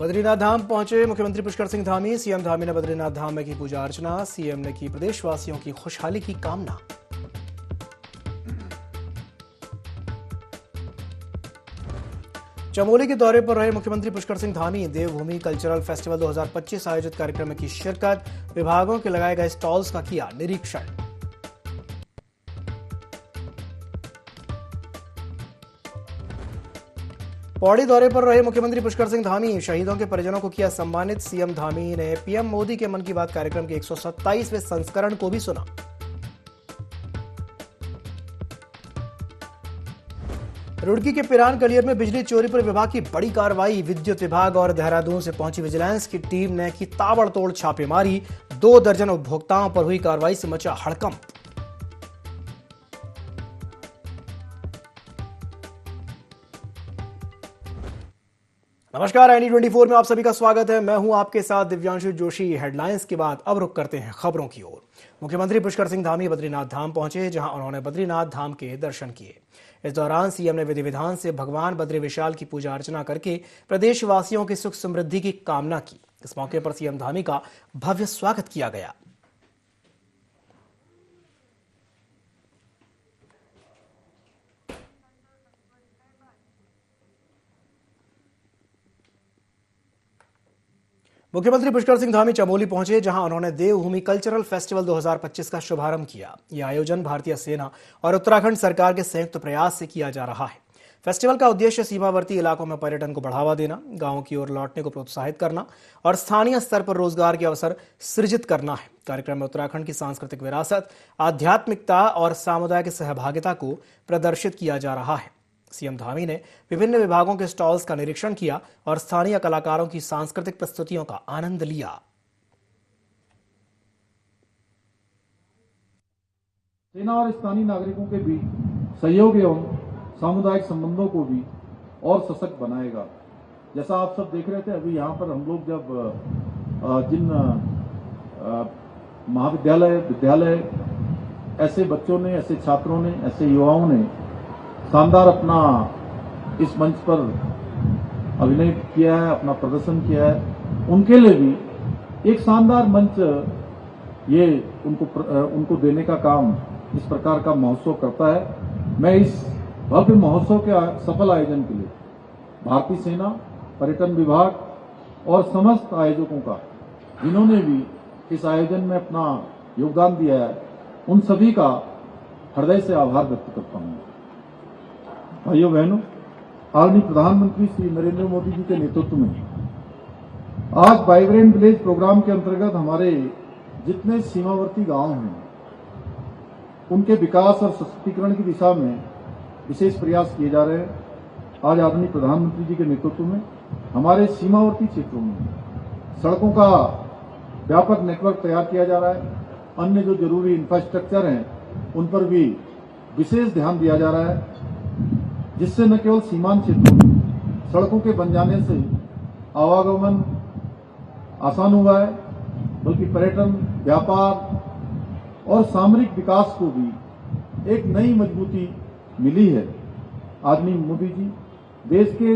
बद्रीनाथ धाम पहुंचे मुख्यमंत्री पुष्कर सिंह धामी। सीएम धामी ने बद्रीनाथ धाम में की पूजा अर्चना। सीएम ने की प्रदेशवासियों की खुशहाली की कामना। चमोली के दौरे पर रहे मुख्यमंत्री पुष्कर सिंह धामी। देवभूमि कल्चरल फेस्टिवल 2025 आयोजित कार्यक्रम में की शिरकत। विभागों के लगाए गए स्टॉल्स का किया निरीक्षण। पौड़ी दौरे पर रहे मुख्यमंत्री पुष्कर सिंह धामी। शहीदों के परिजनों को किया सम्मानित। सीएम धामी ने पीएम मोदी के मन की बात कार्यक्रम के 127वें संस्करण को भी सुना। रुड़की के पिरान कलियर में बिजली चोरी पर विभाग की बड़ी कार्रवाई। विद्युत विभाग और देहरादून से पहुंची विजिलेंस की टीम ने की ताबड़तोड़ छापेमारी। 2 दर्जन उपभोक्ताओं पर हुई कार्रवाई से मचा हड़कंप। नमस्कार, ND24 में आप सभी का स्वागत है। मैं हूं आपके साथ दिव्यांशु जोशी। हेडलाइंस के बाद अब रुक करते हैं खबरों की ओर। मुख्यमंत्री पुष्कर सिंह धामी बद्रीनाथ धाम पहुंचे, जहां उन्होंने बद्रीनाथ धाम के दर्शन किए। इस दौरान सीएम ने विधि विधान से भगवान बद्री विशाल की पूजा अर्चना करके प्रदेशवासियों की सुख समृद्धि की कामना की। इस मौके पर सीएम धामी का भव्य स्वागत किया गया। मुख्यमंत्री पुष्कर सिंह धामी चमोली पहुंचे, जहां उन्होंने देवभूमि कल्चरल फेस्टिवल 2025 का शुभारंभ किया। यह आयोजन भारतीय सेना और उत्तराखंड सरकार के संयुक्त प्रयास से किया जा रहा है। फेस्टिवल का उद्देश्य सीमावर्ती इलाकों में पर्यटन को बढ़ावा देना, गांवों की ओर लौटने को प्रोत्साहित करना और स्थानीय स्तर पर रोजगार के अवसर सृजित करना है। कार्यक्रम में उत्तराखंड की सांस्कृतिक विरासत, आध्यात्मिकता और सामुदायिक सहभागिता को प्रदर्शित किया जा रहा है। सीएम धामी ने विभिन्न विभागों के स्टॉल्स का निरीक्षण किया और स्थानीय कलाकारों की सांस्कृतिक प्रस्तुतियों का आनंद लिया। सेना और स्थानीय नागरिकों के बीच सहयोग एवं सामुदायिक संबंधों को भी और सशक्त बनाएगा। जैसा आप सब देख रहे थे, अभी यहाँ पर हम लोग जब जिन महाविद्यालय, विद्यालय, ऐसे बच्चों ने, ऐसे छात्रों ने, ऐसे युवाओं ने शानदार अपना इस मंच पर अभिनय किया है, अपना प्रदर्शन किया है, उनके लिए भी एक शानदार मंच ये उनको देने का काम इस प्रकार का महोत्सव करता है। मैं इस भव्य महोत्सव के सफल आयोजन के लिए भारतीय सेना, पर्यटन विभाग और समस्त आयोजकों का, जिन्होंने भी इस आयोजन में अपना योगदान दिया है, उन सभी का हृदय से आभार व्यक्त करता हूं। भाइयों बहनों, आदरणीय प्रधानमंत्री श्री नरेंद्र मोदी जी के नेतृत्व में आज वाइब्रेंट विलेज प्रोग्राम के अंतर्गत हमारे जितने सीमावर्ती गांव हैं, उनके विकास और सशक्तिकरण की दिशा में विशेष प्रयास किए जा रहे हैं। आज आदरणीय प्रधानमंत्री जी के नेतृत्व में हमारे सीमावर्ती क्षेत्रों में सड़कों का व्यापक नेटवर्क तैयार किया जा रहा है। अन्य जो जरूरी इंफ्रास्ट्रक्चर हैं, उन पर भी विशेष ध्यान दिया जा रहा है, जिससे न केवल सीमांत क्षेत्रों में सड़कों के बन जाने से आवागमन आसान हुआ है, बल्कि पर्यटन, व्यापार और सामरिक विकास को भी एक नई मजबूती मिली है। आदरणीय मोदी जी देश के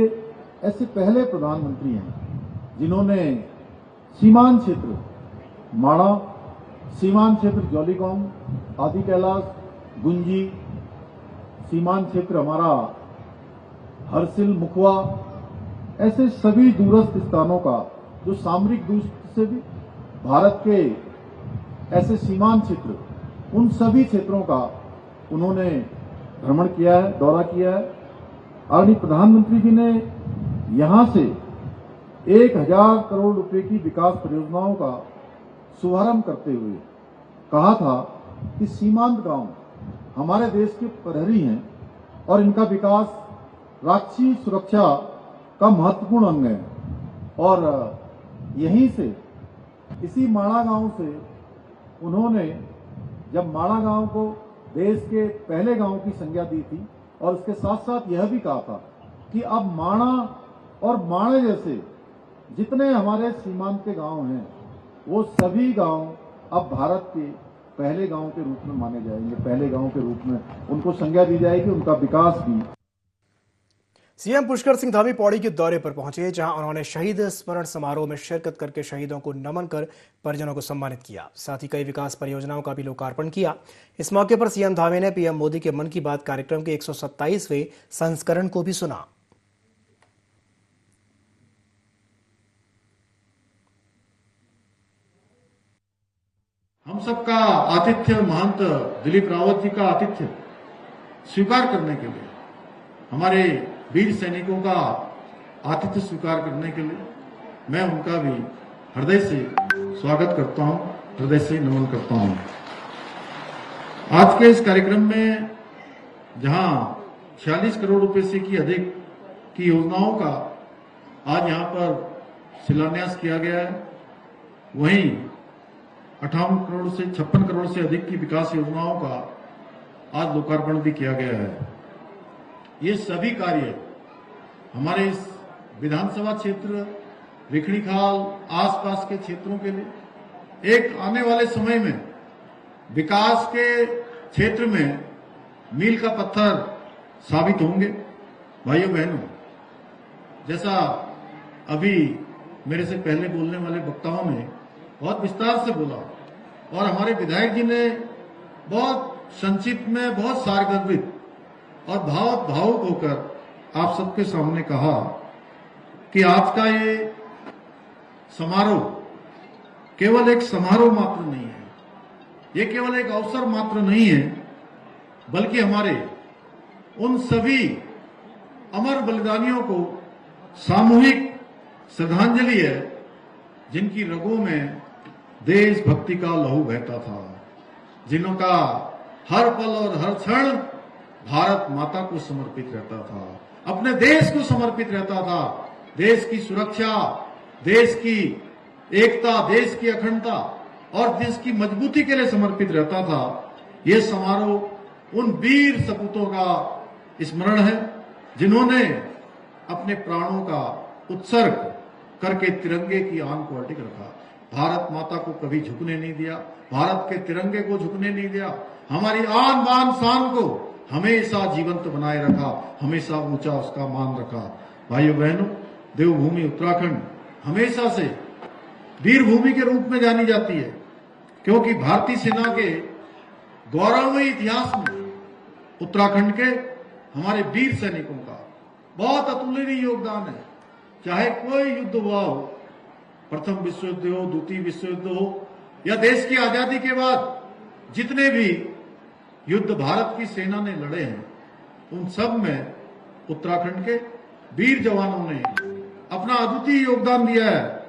ऐसे पहले प्रधानमंत्री हैं जिन्होंने सीमांत क्षेत्र माणा, सीमांत क्षेत्र जौलीगांव, आदि कैलाश, गुंजी, सीमांत क्षेत्र हमारा हरसिल, मुखवा, ऐसे सभी दूरस्थ स्थानों का, जो सामरिक दृष्टि से भी भारत के ऐसे सीमांत क्षेत्र, उन सभी क्षेत्रों का उन्होंने भ्रमण किया है, दौरा किया है। आदरणीय प्रधानमंत्री जी ने यहां से 1000 करोड़ रुपए की विकास परियोजनाओं का शुभारंभ करते हुए कहा था कि सीमांत गांव हमारे देश के प्रहरी हैं और इनका विकास राष्ट्रीय सुरक्षा का महत्वपूर्ण अंग है। और यहीं से, इसी माणा गांव से उन्होंने, जब माणा गांव को देश के पहले गांव की संज्ञा दी थी, और उसके साथ साथ यह भी कहा था कि अब माणा और माणे जैसे जितने हमारे सीमांत के गांव हैं, वो सभी गांव अब भारत के पहले गांव के रूप में माने जाएंगे, पहले गांव के रूप में उनको संज्ञा दी जाएगी, उनका विकास भी। सीएम पुष्कर सिंह धामी पौड़ी के दौरे पर पहुंचे, जहां उन्होंने शहीद स्मरण समारोह में शिरकत करके शहीदों को नमन कर परिजनों को सम्मानित किया। साथ ही कई विकास परियोजनाओं का भी लोकार्पण किया। इस मौके पर सीएम धामी ने पीएम मोदी के मन की बात कार्यक्रम के 127वें संस्करण को भी सुना। हम सबका आतिथ्य महंत दिलीप रावत जी का आतिथ्य स्वीकार करने के लिए, हमारे वीर सैनिकों का आतिथ्य स्वीकार करने के लिए मैं उनका भी हृदय से स्वागत करता हूं, हृदय से नमन करता हूं। आज के इस कार्यक्रम में जहां 46 करोड़ रुपए से की अधिक की योजनाओं का आज यहां पर शिलान्यास किया गया है, वहीं 58 करोड़ से 56 करोड़ से अधिक की विकास योजनाओं का आज लोकार्पण भी किया गया है। ये सभी कार्य हमारे इस विधानसभा क्षेत्र रिखणीखाल आसपास के क्षेत्रों के लिए एक आने वाले समय में विकास के क्षेत्र में मील का पत्थर साबित होंगे। भाइयों बहनों, जैसा अभी मेरे से पहले बोलने वाले वक्ताओं ने बहुत विस्तार से बोला और हमारे विधायक जी ने बहुत संक्षिप्त में बहुत सारगर्भित और भावुक होकर आप सबके सामने कहा कि आज का ये समारोह केवल एक समारोह मात्र नहीं है, ये केवल एक अवसर मात्र नहीं है, बल्कि हमारे उन सभी अमर बलिदानियों को सामूहिक श्रद्धांजलि है जिनकी रगों में देशभक्ति का लहू बहता था, जिनका हर पल और हर क्षण भारत माता को समर्पित रहता था, अपने देश को समर्पित रहता था, देश की सुरक्षा, देश की एकता, देश की अखंडता और देश की मजबूती के लिए समर्पित रहता था। ये समारोह उन वीर सपूतों का स्मरण है जिन्होंने अपने प्राणों का उत्सर्ग करके तिरंगे की आन को अटिक रखा, भारत माता को कभी झुकने नहीं दिया, भारत के तिरंगे को झुकने नहीं दिया, हमारी आन बान शान को हमेशा जीवंत बनाए रखा, हमेशा ऊंचा उसका मान रखा। भाइयों बहनों, देवभूमि उत्तराखंड हमेशा से वीर भूमि के रूप में जानी जाती है, क्योंकि भारतीय सेना के गौरवमयी इतिहास में उत्तराखंड के हमारे वीर सैनिकों का बहुत अतुलनीय योगदान है। चाहे कोई युद्ध हुआ हो, प्रथम विश्व युद्ध हो, द्वितीय विश्व युद्ध हो या देश की आजादी के बाद जितने भी युद्ध भारत की सेना ने लड़े हैं, उन सब में उत्तराखंड के वीर जवानों ने अपना अद्वितीय योगदान दिया है।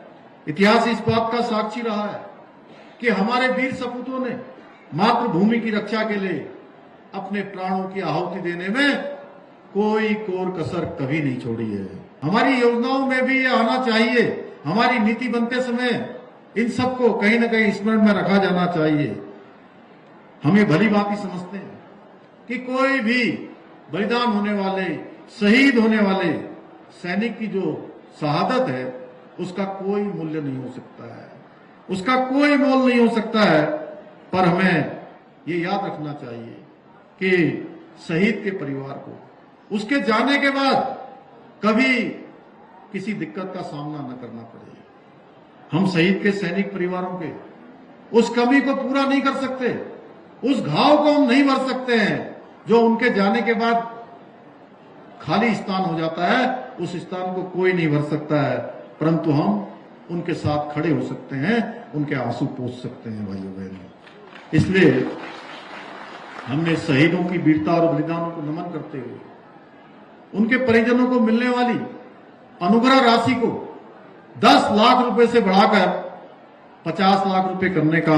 इतिहास इस बात का साक्षी रहा है कि हमारे वीर सपूतों ने मातृभूमि की रक्षा के लिए अपने प्राणों की आहुति देने में कोई कोर कसर कभी नहीं छोड़ी है। हमारी योजनाओं में भी ये आना चाहिए, हमारी नीति बनते समय इन सबको कहीं ना कहीं स्मरण में रखा जाना चाहिए। हम ये भली भांति समझते हैं कि कोई भी बलिदान होने वाले, शहीद होने वाले सैनिक की जो शहादत है उसका कोई मूल्य नहीं हो सकता है, उसका कोई मोल नहीं हो सकता है। पर हमें ये याद रखना चाहिए कि शहीद के परिवार को उसके जाने के बाद कभी किसी दिक्कत का सामना न करना पड़े। हम शहीद के सैनिक परिवारों के उस कमी को पूरा नहीं कर सकते, उस घाव को हम नहीं भर सकते हैं जो उनके जाने के बाद खाली स्थान हो जाता है। उस स्थान को कोई नहीं भर सकता है, परंतु हम उनके साथ खड़े हो सकते हैं, उनके आंसू पोंछ सकते हैं। भाइयों बहनों, इसलिए हमने शहीदों की वीरता और बलिदानों को नमन करते हुए उनके परिजनों को मिलने वाली अनुग्रह राशि को 10 लाख रुपए से बढ़ाकर 50 लाख रुपए करने का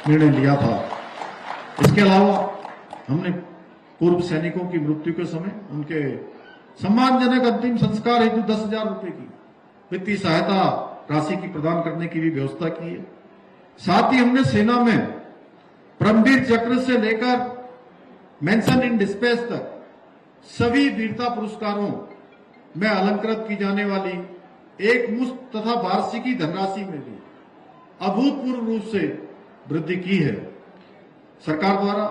निर्णय लिया था। इसके अलावा हमने पूर्व सैनिकों की मृत्यु के समय उनके सम्मानजनक अंतिम संस्कार हेतु 10,000 रुपए की वित्तीय सहायता राशि की प्रदान करने की भी व्यवस्था की है। साथ ही हमने सेना में परमवीर चक्र से लेकर मेंशन इन डिस्पेच तक सभी वीरता पुरस्कारों में अलंकृत की जाने वाली एक मुश्त तथा वार्षिकी धनराशि में भी अभूतपूर्व रूप से वृद्धि की है। सरकार द्वारा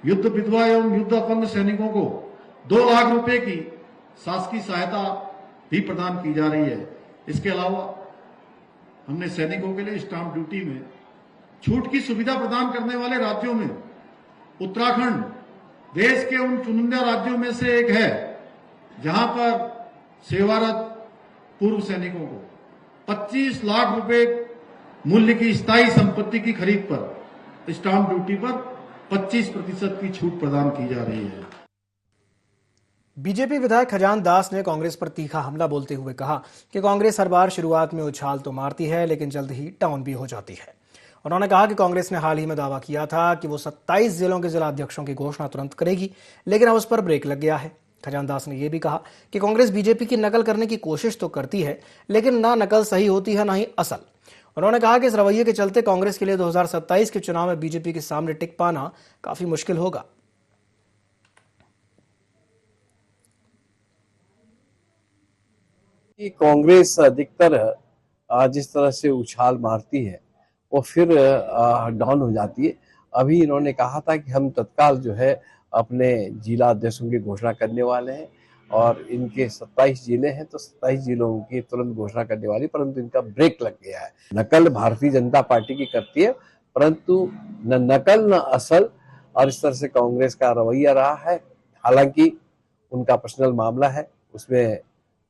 युद्ध विधवा एवं युद्ध अपंग सैनिकों को 2 लाख रुपए की शासकीय सहायता भी प्रदान की जा रही है। इसके अलावा हमने सैनिकों के लिए स्टाम्प ड्यूटी में छूट की सुविधा प्रदान करने वाले राज्यों में उत्तराखंड देश के उन चुनिंदा राज्यों में से एक है जहां पर सेवारत पूर्व सैनिकों को 25 लाख रुपए मूल्य की स्थायी संपत्ति की खरीद पर स्टाम्प ड्यूटी पर 25% की छूट प्रदान की जा रही है। बीजेपी विधायक खजान दास ने कांग्रेस पर तीखा हमला बोलते हुए कहा कि कांग्रेस हर बार शुरुआत में उछाल तो मारती है लेकिन जल्द ही डाउन भी हो जाती है। उन्होंने कहा कि कांग्रेस ने हाल ही में दावा किया था कि वो 27 जिलों के जिला अध्यक्षों की घोषणा तुरंत करेगी, लेकिन अब उस पर ब्रेक लग गया है। खजान दास ने यह भी कहा कि कांग्रेस बीजेपी की नकल करने की कोशिश तो करती है, लेकिन ना नकल सही होती है ना ही असल। उन्होंने कहा कि इस रवैये के चलते कांग्रेस के लिए 2027 के चुनाव में बीजेपी के सामने टिक पाना काफी मुश्किल होगा। कि कांग्रेस अधिकतर जिस तरह से उछाल मारती है वो फिर डाउन हो जाती है। अभी इन्होंने कहा था कि हम तत्काल जो है अपने जिला अध्यक्षों की घोषणा करने वाले हैं और इनके 27 जिले हैं तो 27 जिलों की तुरंत घोषणा करने वाली, परंतु इनका ब्रेक लग गया है। नकल भारतीय जनता पार्टी की करती है, परंतु न नकल न असल, और इस तरह से कांग्रेस का रवैया रहा है। हालांकि उनका पर्सनल मामला है, उसमें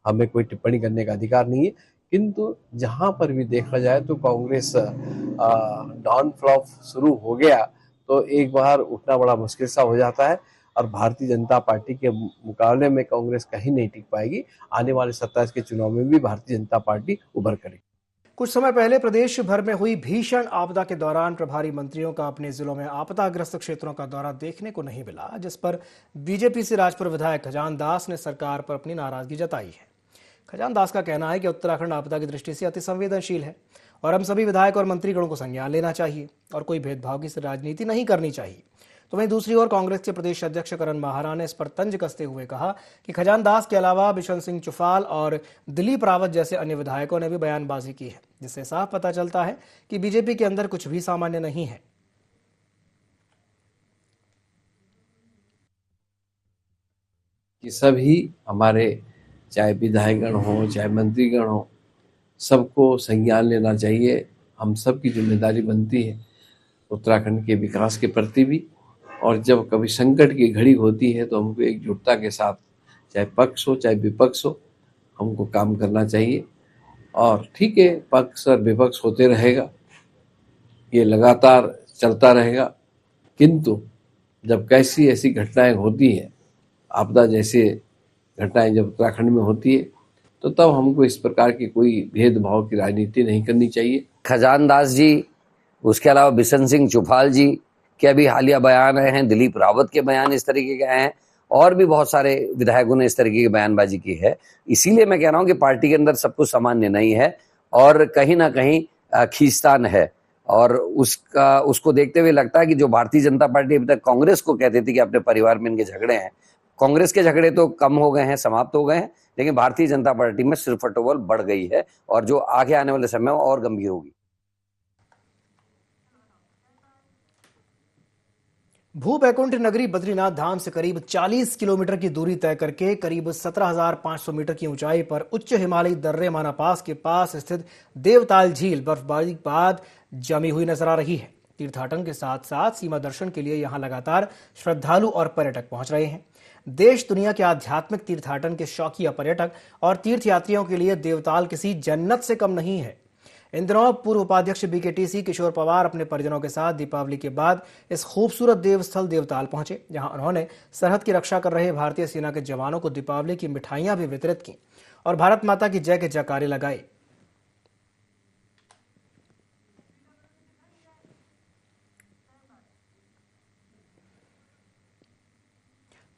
हमें कोई टिप्पणी करने का अधिकार नहीं है, किंतु जहां पर भी देखा जाए तो कांग्रेस डाउन फ्लॉप शुरू हो गया तो एक बार उठना बड़ा मुश्किल सा हो जाता है और भारतीय जनता पार्टी के मुकाबले में कांग्रेस कहीं नहीं टिक पाएगी। आने वाले 27 के चुनाव में भी भारतीय जनता पार्टी उभर करेगी। कुछ समय पहले प्रदेश भर में हुई भीषण आपदा के दौरान प्रभारी मंत्रियों का अपने जिलों में आपदाग्रस्त क्षेत्रों का दौरा देखने को नहीं मिला, जिस पर बीजेपी से राजपुर विधायक खजान दास ने सरकार पर अपनी नाराजगी जताई है। खजान दास का कहना है कि उत्तराखंड आपदा की दृष्टि से अति संवेदनशील है और हम सभी विधायक और मंत्रीगणों को संज्ञान लेना चाहिए और कोई भेदभाव की राजनीति नहीं करनी चाहिए। तो वहीं दूसरी ओर कांग्रेस के प्रदेश अध्यक्ष करण माहारा ने इस पर तंज कसते हुए कहा कि खजान दास के अलावा बिशन सिंह चुफाल और दिलीप रावत जैसे अन्य विधायकों ने भी बयानबाजी की है, जिससे साफ पता चलता है कि बीजेपी के अंदर कुछ भी सामान्य नहीं है। कि सभी हमारे चाहे विधायकगण हो चाहे मंत्रीगण हो, सबको संज्ञान लेना चाहिए। हम सब की जिम्मेदारी बनती है उत्तराखंड के विकास के प्रति भी, और जब कभी संकट की घड़ी होती है तो हमको एकजुटता के साथ, चाहे पक्ष हो चाहे विपक्ष हो, हमको काम करना चाहिए। और ठीक है, पक्ष और विपक्ष होते रहेगा, ये लगातार चलता रहेगा, किंतु जब कैसी ऐसी घटनाएं होती हैं, आपदा जैसे घटनाएं जब उत्तराखंड में होती है, तो तब हमको इस प्रकार की कोई भेदभाव की राजनीति नहीं करनी चाहिए। खजान दास जी, उसके अलावा बिशन सिंह चुफाल जी के अभी हालिया बयान आए हैं, दिलीप रावत के बयान इस तरीके के आए हैं, और भी बहुत सारे विधायकों ने इस तरीके की बयानबाजी की है। इसीलिए मैं कह रहा हूं कि पार्टी के अंदर सब कुछ सामान्य नहीं है और कहीं ना कहीं खींचतान है, और उसको देखते हुए लगता है कि जो भारतीय जनता पार्टी अभी तक कांग्रेस को कहती थी कि अपने परिवार में इनके झगड़े हैं, कांग्रेस के झगड़े तो कम हो गए हैं, समाप्त हो गए हैं, लेकिन भारतीय जनता पार्टी में सिरफटोल बढ़ गई है और जो आगे आने वाले समय में और गंभीर होगी। भू बैकुंठ नगरी बद्रीनाथ धाम से करीब 40 किलोमीटर की दूरी तय करके करीब 17,500 मीटर की ऊंचाई पर उच्च हिमालयी दर्रे माना पास के पास स्थित देवताल झील बर्फबारी के बाद जमी हुई नजर आ रही है। तीर्थाटन के साथ साथ सीमा दर्शन के लिए यहां लगातार श्रद्धालु और पर्यटक पहुंच रहे हैं। देश दुनिया के आध्यात्मिक तीर्थाटन के शौकिया पर्यटक और तीर्थयात्रियों के लिए देवताल किसी जन्नत से कम नहीं है। इन दिनों पूर्व उपाध्यक्ष बीकेटीसी किशोर पवार अपने परिजनों के साथ दीपावली के बाद इस खूबसूरत देवस्थल देवताल पहुंचे, जहां उन्होंने सरहद की रक्षा कर रहे भारतीय सेना के जवानों को दीपावली की मिठाइयां भी वितरित की और भारत माता की जय के जयकारे लगाए।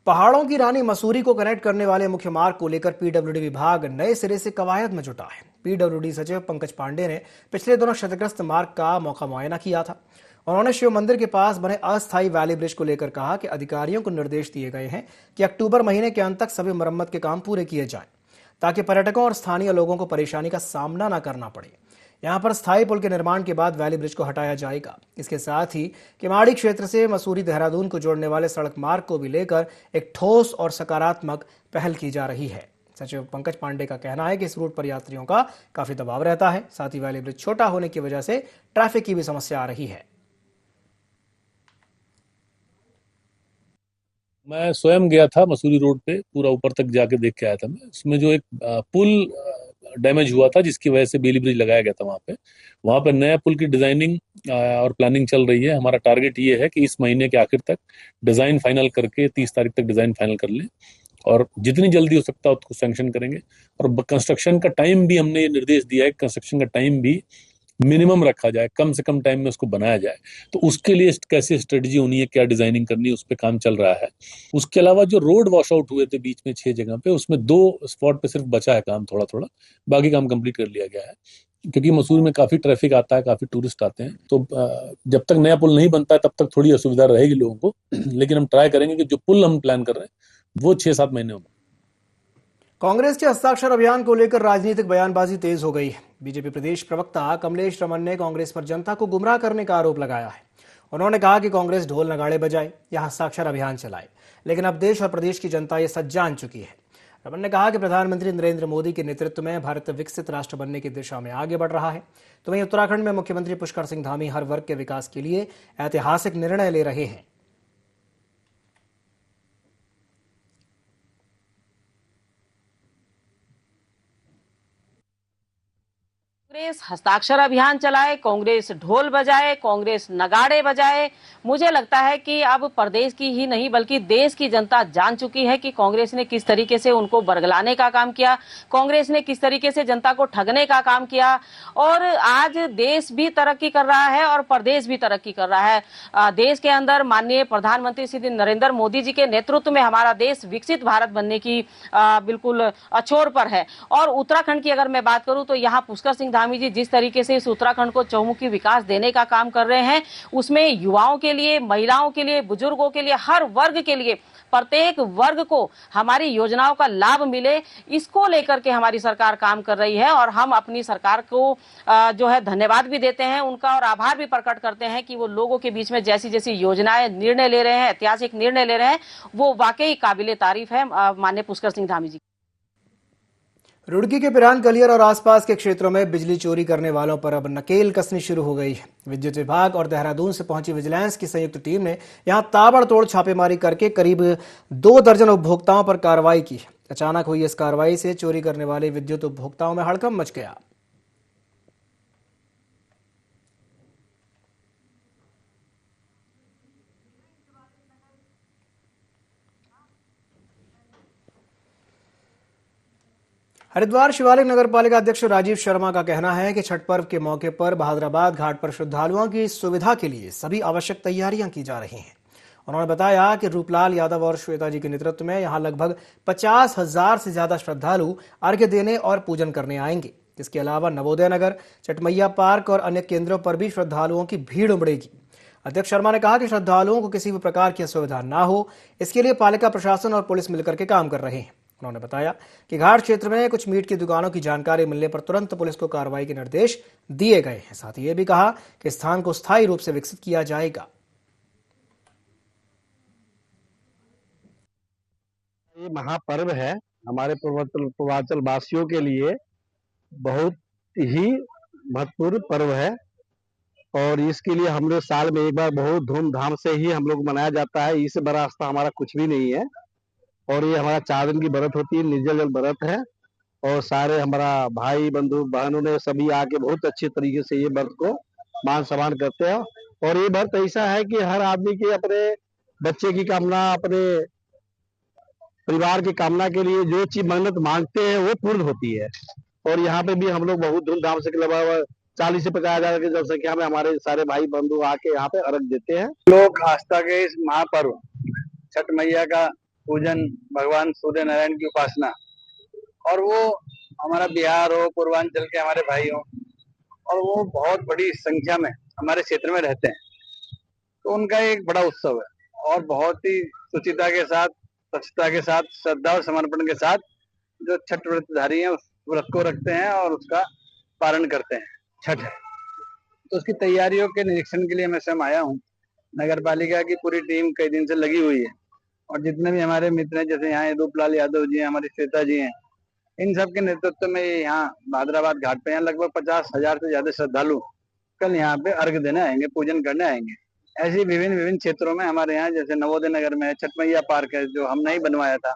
पहाड़ों की रानी मसूरी को कनेक्ट करने वाले मुख्य मार्ग को लेकर पीडब्ल्यूडी विभाग नए सिरे से कवायद में जुटा है। पीडब्ल्यूडी सचिव पंकज पांडे ने पिछले दिनों क्षतिग्रस्त मार्ग का मौका मुआयना किया था। उन्होंने शिव मंदिर के पास बने अस्थायी वैली ब्रिज को लेकर कहा कि अधिकारियों को निर्देश दिए गए हैं कि अक्टूबर महीने के अंत तक सभी मरम्मत के काम पूरे किए जाएं, ताकि पर्यटकों और स्थानीय लोगों को परेशानी का सामना न करना पड़े। यहाँ पर स्थायी पुल के निर्माण के बाद वैली ब्रिज को हटाया जाएगा। इसके साथ ही किमाड़ी क्षेत्र से मसूरी देहरादून को जोड़ने वाले सड़क मार्ग को भी लेकर एक ठोस और सकारात्मक पहल की जा रही है। सचिव पंकज पांडे का कहना है कि इस रूट पर यात्रियों का काफी दबाव रहता है। साथ ही वैली ब्रिज छोटा होने की वजह से ट्रैफिक की भी समस्या आ रही है। मैं स्वयं गया था मसूरी रोड पे, पूरा ऊपर तक जाके देख के आया था मैं। उसमें जो एक पुल डैमेज हुआ था जिसकी वजह से बेली ब्रिज लगाया गया था वहां पे नया पुल की डिजाइनिंग और प्लानिंग चल रही है। हमारा टारगेट ये है कि इस महीने के आखिर तक डिजाइन फाइनल करके 30 तारीख तक डिजाइन फाइनल कर लें और जितनी जल्दी हो सकता है उसको सैंक्शन करेंगे। और कंस्ट्रक्शन का टाइम भी हमने ये निर्देश दिया है, कंस्ट्रक्शन का टाइम भी मिनिमम रखा जाए, कम से कम टाइम में उसको बनाया जाए। तो उसके लिए कैसे स्ट्रेटजी होनी है, क्या डिजाइनिंग करनी है, उस पर काम चल रहा है। उसके अलावा जो रोड वॉश आउट हुए थे बीच में 6 जगह पे, उसमें 2 स्पॉट पे सिर्फ बचा है काम थोड़ा थोड़ा, बाकी काम कंप्लीट कर लिया गया है। क्योंकि मसूरी में काफी ट्रैफिक आता है, काफी टूरिस्ट आते हैं, तो जब तक नया पुल नहीं बनता है तब तक थोड़ी असुविधा रहेगी लोगों को। लेकिन हम ट्राई करेंगे कि जो पुल हम प्लान कर रहे हैं वो 6-7 महीने में। कांग्रेस के हस्ताक्षर अभियान को लेकर राजनीतिक बयानबाजी तेज हो गई है। बीजेपी प्रदेश प्रवक्ता कमलेश रमन ने कांग्रेस पर जनता को गुमराह करने का आरोप लगाया है। उन्होंने कहा कि कांग्रेस ढोल नगाड़े बजाए या हस्ताक्षर अभियान चलाए, लेकिन अब देश और प्रदेश की जनता ये सच जान चुकी है। रमन ने कहा कि प्रधानमंत्री नरेंद्र मोदी के नेतृत्व में भारत विकसित राष्ट्र बनने की दिशा में आगे बढ़ रहा है। तो वहीं उत्तराखंड में मुख्यमंत्री पुष्कर सिंह धामी हर वर्ग के विकास के लिए ऐतिहासिक निर्णय ले रहे हैं। कांग्रेस हस्ताक्षर अभियान चलाए, कांग्रेस ढोल बजाए, कांग्रेस नगाड़े बजाए, मुझे लगता है कि अब प्रदेश की ही नहीं बल्कि देश की जनता जान चुकी है कि कांग्रेस ने किस तरीके से उनको बरगलाने का काम किया, कांग्रेस ने किस तरीके से जनता को ठगने का काम किया। और आज देश भी तरक्की कर रहा है और प्रदेश भी तरक्की कर रहा है। देश के अंदर माननीय प्रधानमंत्री श्री नरेंद्र मोदी जी के नेतृत्व में हमारा देश विकसित भारत बनने की बिल्कुल अछोर पर है। और उत्तराखंड की अगर मैं बात करूं तो यहाँ पुष्कर सिंह धामी जी जिस तरीके से इस उत्तराखंड को चहुमुखी विकास देने का काम कर रहे हैं, उसमें युवाओं के लिए, महिलाओं के लिए, बुजुर्गों के लिए, हर वर्ग के लिए, प्रत्येक वर्ग को हमारी योजनाओं का लाभ मिले, इसको लेकर के हमारी सरकार काम कर रही है। और हम अपनी सरकार को जो है धन्यवाद भी देते हैं उनका, और आभार भी प्रकट करते हैं कि वो लोगों के बीच में जैसी जैसी योजनाएं, निर्णय ले रहे हैं, ऐतिहासिक निर्णय ले रहे हैं, वो वाकई काबिले तारीफ है माननीय पुष्कर सिंह धामी जी। रुड़की के पिरान कलियर और आसपास के क्षेत्रों में बिजली चोरी करने वालों पर अब नकेल कसनी शुरू हो गई है। विद्युत विभाग और देहरादून से पहुंची विजिलेंस की संयुक्त टीम ने यहां ताबड़तोड़ छापेमारी करके करीब 2 दर्जन उपभोक्ताओं पर कार्रवाई की। अचानक हुई इस कार्रवाई से चोरी करने वाले विद्युत उपभोक्ताओं में हड़कंप मच गया। हरिद्वार शिवालिक नगर पालिका अध्यक्ष राजीव शर्मा का कहना है कि छठ पर्व के मौके पर बहादुराबाद घाट पर श्रद्धालुओं की सुविधा के लिए सभी आवश्यक तैयारियां की जा रही हैं। उन्होंने बताया कि रूपलाल यादव और श्वेता जी के नेतृत्व में यहां लगभग 50,000 से ज्यादा श्रद्धालु अर्घ्य देने और पूजन करने आएंगे। इसके अलावा नवोदय नगर, चटमैया पार्क और अन्य केंद्रों पर भी श्रद्धालुओं की भीड़ उमड़ेगी। अध्यक्ष शर्मा ने कहा कि श्रद्धालुओं को किसी भी प्रकार की असुविधा न हो, इसके लिए पालिका प्रशासन और पुलिस मिलकर के काम कर रहे हैं। उन्होंने बताया कि घाट क्षेत्र में कुछ मीट की दुकानों की जानकारी मिलने पर तुरंत पुलिस को कार्रवाई के निर्देश दिए गए हैं। साथ ही ये भी कहा कि स्थान को स्थायी रूप से विकसित किया जाएगा। ये महापर्व है हमारे पूर्वांचल वासियों के लिए, बहुत ही महत्वपूर्ण पर्व है और इसके लिए हम लोग साल में एक बार बहुत धूमधाम से ही हम लोग मनाया जाता है। इससे बड़ा आस्था हमारा कुछ भी नहीं है। और ये हमारा 4 दिन की व्रत होती है, निर्जल जल व्रत है और सारे हमारा भाई बंधु बहनों ने सभी आके बहुत अच्छे तरीके से ये व्रत को मान सम्मान करते हैं। और ये व्रत ऐसा है कि हर आदमी के अपने बच्चे की कामना, अपने परिवार की कामना के लिए जो चीज मन्नत मांगते हैं वो पूर्ण होती है। और यहाँ पे भी हम लोग बहुत धूमधाम से 40 से 50,000 की जनसंख्या में हमारे सारे भाई बंधु आके यहाँ पे अर्घ देते हैं। लोक आस्था के इस महापर्व छठ मैया का पूजन, भगवान सूर्य नारायण की उपासना, और वो हमारा बिहार हो, पूर्वांचल के हमारे भाई हो, और वो बहुत बड़ी संख्या में हमारे क्षेत्र में रहते हैं, तो उनका एक बड़ा उत्सव है। और बहुत ही शुचिता के साथ, स्वच्छता के साथ, श्रद्धा और समर्पण के साथ जो छठ व्रतधारी हैं उस व्रत को रखते हैं और उसका पालन करते हैं। छठ है, तो उसकी तैयारियों के निरीक्षण के लिए मैं स्वयं आया हूँ। नगर पालिका की पूरी टीम कई दिन से लगी हुई है और जितने भी हमारे मित्र हैं, जैसे यहाँ रूपलाल यादव जी हैं, हमारे श्वेता जी हैं, इन सब के नेतृत्व में यहाँ भादराबाद घाट पे यहाँ लगभग 50,000 से ज्यादा श्रद्धालु कल यहाँ पे अर्घ देने आएंगे, पूजन करने आएंगे। ऐसे विभिन्न क्षेत्रों में हमारे यहाँ जैसे नवोदय नगर में छठ मैया पार्क है जो हमने ही बनवाया था,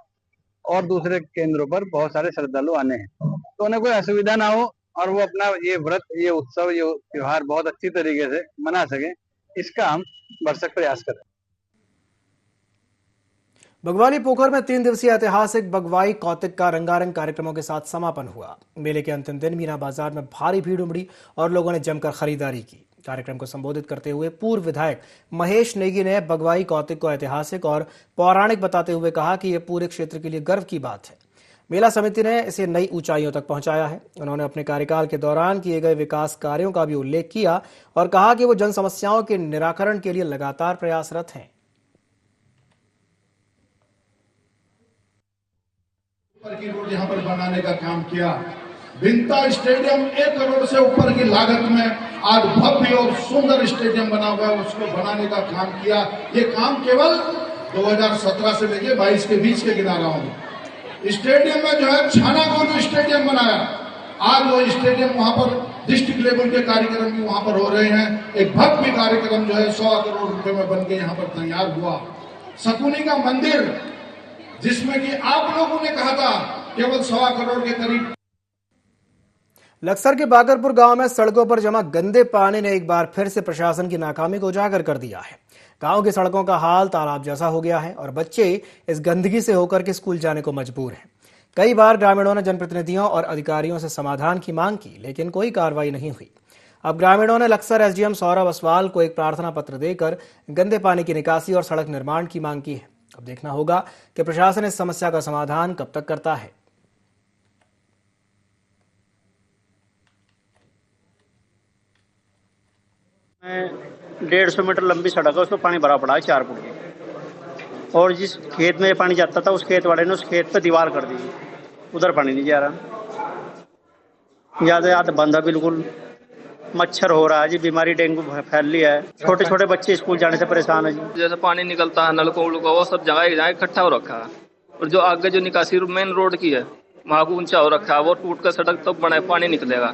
और दूसरे केंद्रों पर बहुत सारे श्रद्धालु आने हैं, तो उन्हें कोई असुविधा ना हो और वो अपना ये व्रत, ये उत्सव, ये त्योहार बहुत अच्छी तरीके से मना सके, इसका हम भरसक प्रयास करें। बगवाली पोखर में 3 दिवसीय ऐतिहासिक बगवाई कौतिक का रंगारंग कार्यक्रमों के साथ समापन हुआ। मेले के अंतिम दिन मीना बाजार में भारी भीड़ उमड़ी और लोगों ने जमकर खरीदारी की। कार्यक्रम को संबोधित करते हुए पूर्व विधायक महेश नेगी ने बगवाई कौतिक को ऐतिहासिक और पौराणिक बताते हुए कहा कि यह पूरे क्षेत्र के लिए गर्व की बात है। मेला समिति ने इसे नई ऊंचाइयों तक पहुंचाया है। उन्होंने अपने कार्यकाल के दौरान किए गए विकास कार्यों का भी उल्लेख किया और कहा कि वो जन समस्याओं के निराकरण के लिए लगातार प्रयासरत हैं। की रोड यहाँ पर बनाने का काम किया। बिंता स्टेडियम 1 करोड़ से ऊपर की लागत में आज भव्य और सुंदर स्टेडियम बना हुआ है, उसको बनाने का काम किया। ये काम केवल 2017 से लेके 22 के बीच के गिना रहा हूं। स्टेडियम में जो है छानागोलू स्टेडियम बनाया, आज वो स्टेडियम वहां पर डिस्ट्रिक्ट लेवल के कार्यक्रम भी वहां पर हो रहे हैं। एक भव्य कार्यक्रम जो है 100 करोड़ रुपए में बनके यहाँ पर तैयार हुआ। शकुनी का मंदिर, जिसमें कि आप लोगों ने कहा था केवल 1.25 करोड़ के करीब। लक्सर के बाकरपुर गांव में सड़कों पर जमा गंदे पानी ने एक बार फिर से प्रशासन की नाकामी को उजागर कर दिया है। गांव की सड़कों का हाल तालाब जैसा हो गया है और बच्चे इस गंदगी से होकर के स्कूल जाने को मजबूर हैं। कई बार ग्रामीणों ने जनप्रतिनिधियों और अधिकारियों से समाधान की मांग की, लेकिन कोई कार्रवाई नहीं हुई। अब ग्रामीणों ने लक्सर एसडीएम सौरभ असवाल को एक प्रार्थना पत्र देकर गंदे पानी की निकासी और सड़क निर्माण की मांग की है। अब देखना होगा कि प्रशासन इस समस्या का समाधान कब तक करता है। में 150 मीटर लंबी सड़क है, उसमें पानी भरा पड़ा है 4 फुट की, और जिस खेत में पानी जाता था उस खेत वाले ने उस खेत पे दीवार कर दी, उधर पानी नहीं जा रहा। यातायात बंद है बिल्कुल, मच्छर हो रहा है जी, बीमारी डेंगू फैल रही है, छोटे छोटे बच्चे स्कूल जाने से परेशान है जी। जैसे पानी निकलता है नलकों वो सब जगह इकट्ठा हो रखा है, और जो आगे जो निकासी मेन रोड की है वहाँ को ऊंचा हो रखा है, वो टूट कर सड़क तो बना पानी निकलेगा,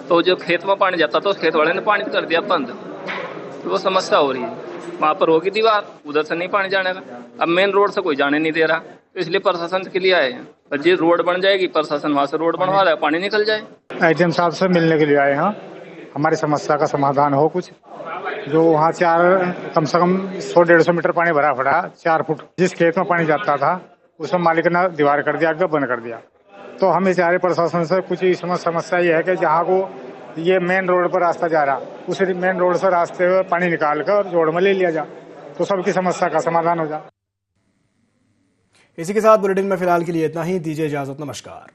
तो जो खेत में पानी जाता था उस खेत वाले ने पानी कर दिया बंद, तो वो समस्या हो रही है। वहाँ पर होगी दीवार, उधर से नहीं पानी जाने का। अब मेन रोड से कोई जाने नहीं दे रहा, तो इसलिए प्रशासन के लिए आए हैं। और जी रोड बन जाएगी, प्रशासन वहाँ से रोड बनवा रहा है, पानी निकल जाए। एसडीएम साहब से मिलने के लिए आए हैं, हमारी समस्या का समाधान हो कुछ। जो वहाँ कम से कम 100-150 मीटर पानी भरा पड़ा 4 फुट, जिस खेत में पानी जाता था उसमें मालिक ने दीवार कर दिया, बंद कर दिया। तो हम इस सारे प्रशासन से कुछ समस्या ये है कि जहाँ को ये मेन रोड पर रास्ता जा रहा, उस मेन रोड से रास्ते में पानी निकाल कर जोड़ में ले लिया जा, तो सबकी समस्या का समाधान हो जा। इसी के साथ बुलेटिन में फिलहाल के लिए इतना ही। दीजिए इजाजत, नमस्कार।